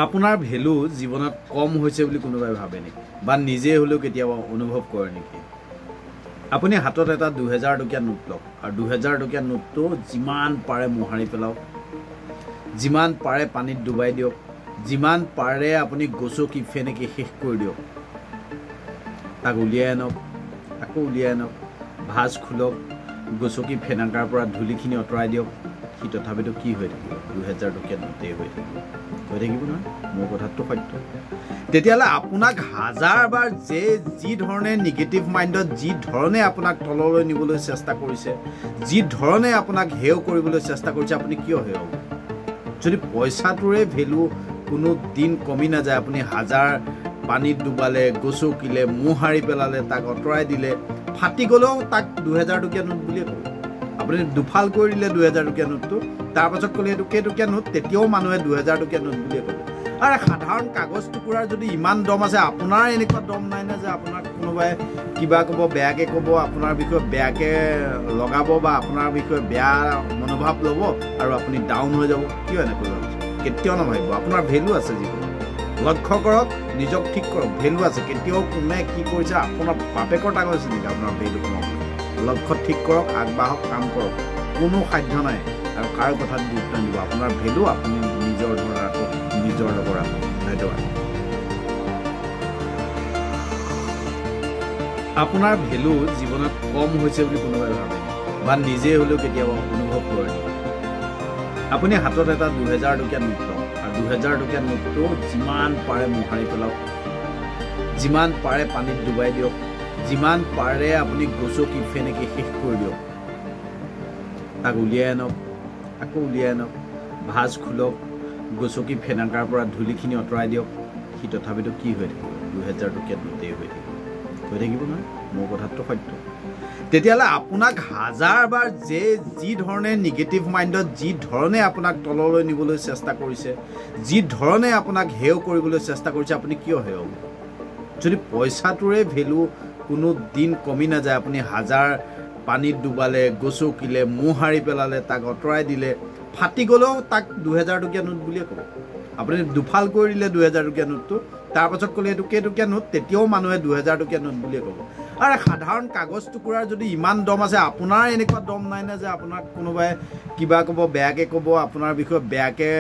আপোনাৰ ভ্যালু জীৱনত কম হৈছে বুলি কোনোবাই ভাবে নেকি বা নিজে হলেও কেতিয়াবা অনুভৱ কৰে নেকি আপুনি হাতত এটা 2000 টকীয়া নোট লওক আৰু 2000 টকীয়া নোটটো যিমান পাৰে মোহাৰি পেলাওক যিমান পাৰে পানীত ডুবাই দিয়ক যিমান পাৰে আপুনি গছকি ফেনেকি শেষ কৰি দিয়ক তাক উলিয়াই আনক আকৌ উলিয়াই আনক ভাজ খুলক গছকি ফেনাকাৰ পৰা ধুলিখিনি অতৰাই দিয়ক কি তথাপিতো কি হৈ থাকিব 2000 টকীয়া নোটেই হৈ থাকিব নহয় মোৰ কথাটো সত্য তেতিয়ালে আপোনাক হাজাৰবাৰ যি ধৰণে নেগেটিভ মাইণ্ডত যি ধৰণে আপোনাক তললৈ নিবলৈ চেষ্টা কৰিছে যি ধৰণে আপোনাক হেয় কৰিবলৈ চেষ্টা কৰিছে আপুনি কিয় হেয় হ'ব যদি পইচাটোৰে ভ্যালু কোনো দিন কমি না যায় আপুনি হাজাৰ পানীত ডুবালে গছকিলে মোহাৰি পেলালে তাক অতৰাই দিলে ফাটি গলেও তাক 2000 টকীয়া নোট বুলিয়ে কব আপুনি দুফাল কৰি দিলে 2000 টকীয়া নোটটো তাৰ পাছত কলে এটো কেটকীয়া নোট তেতিয়াও মানুহে 2000 টকীয়া নোট বুলিয়ে কব আৰু সাধাৰণ কাগজ টুকুৰাৰ যদি ইমান দম আছে আপোনাৰ এনেকুৱা দম নাই না যে আপোনাক কোনোবাই কিবা কব বেয়াকে কব আপোনাৰ বিষয়ে বেয়াকে লগাব বা আপোনাৰ বিষয়ে বেয়া মনোভাৱ ল'ব আৰু আপুনি ডাউন হৈ যাব কিয় এনেকৈ ভাবিছে কেতিয়াও নাভাবিব আপোনাৰ ভ্যালু আছে জীৱনত লক্ষ্য কৰক নিজক ঠিক কৰক ভ্যালু আছে কেতিয়াও কোনে কি কৰিছে আপোনাৰ বাপেকৰ টাকা আছে নেকি আপোনাৰ ভ্যালু কমাব লক্ষ্য ঠিক কৰক আগবাঢ়ক কাম কৰক কোনো সাধ্য নাই আৰু কাৰো কথাত গুৰুত্ব নিদিব আপোনাৰ ভ্যালু আপুনি নিজৰ ধৰণে ৰাখক নিজৰ লগত ৰাখক ধন্যবাদ আপোনাৰ ভ্যালু জীৱনত কম হৈছে বুলি কোনোবাই ভাবে বা নিজে হলেও কেতিয়াবা অনুভৱ কৰে আপুনি হাতত এটা 2000 টকীয়া নোট লওক আৰু 2000 টকীয়া নোটটো যিমান পাৰে মোহাৰি পেলাওক যিমান পাৰে পানীত ডুবাই দিয়ক যিমান পাৰে আপুনি গছকি ফেনেকি শেষ কৰি দিয়ক তাক উলিয়াই আনক আকৌ উলিয়াই আনক ভাজ খুলক গছকি ফেনাকাৰ পৰা ধুলিখিনি অতৰাই দিয়ক কি তথাপিতো কি হৈ থাকিব 2000 টকীয়া নোটেই হৈ থাকিব নহয় মোৰ কথাটো সত্য তেতিয়ালে আপোনাক হাজাৰবাৰ যি ধৰণে নেগেটিভ মাইণ্ডত যি ধৰণে আপোনাক তললৈ নিবলৈ চেষ্টা কৰিছে যি ধৰণে আপোনাক হেয় কৰিবলৈ চেষ্টা কৰিছে আপুনি কিয় হেয় হ'ব যদি পইচাটোৰে ভ্যালু কোনো দিন কমি না যায় আপুনি হাজাৰ পানীত ডুবালে গছকিলে মোহাৰি পেলালে তাক অতৰাই দিলে ফাটি গলেও তাক 2000 টকীয়া নোট বুলিয়ে কব আপুনি দুফাল কৰি দিলে 2000 টকীয়া নোটটো তাৰ পাছত কলে এটো কেটকীয়া নোট তেতিয়াও মানুহে 2000 টকীয়া নোট বুলিয়ে কব আৰু সাধাৰণ কাগজ টুকুৰাৰ যদি ইমান দম আছে আপোনাৰ এনেকুৱা দম নাই না যে আপোনাক কোনোবাই কিবা কব বেয়াকে কব আপোনাৰ বিষয়ে বেয়াকে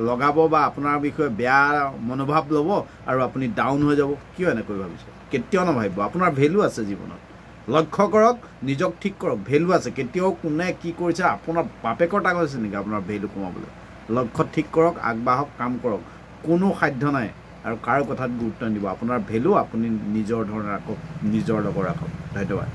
লগাব বা আপোনাৰ বিষয়ে বেয়া মনোভাৱ ল'ব আৰু আপুনি ডাউন হৈ যাব কিয় এনেকৈ ভাবিছে কেতিয়াও নাভাবিব আপোনাৰ ভ্যালু আছে জীৱনত লক্ষ্য কৰক নিজক ঠিক কৰক ভ্যালু আছে কেতিয়াও কোনে কি কৰিছে আপোনাৰ বাপেকৰ টাকা আছে নেকি আপোনাৰ ভ্যালু কমাবলৈ লক্ষ্য ঠিক কৰক আগবাঢ়ক কাম কৰক কোনো সাধ্য নাই আৰু কাৰো কথাত গুৰুত্ব নিদিব আপোনাৰ ভ্যালু আপুনি নিজৰ ধৰণে ৰাখক নিজৰ লগত ৰাখক ধন্যবাদ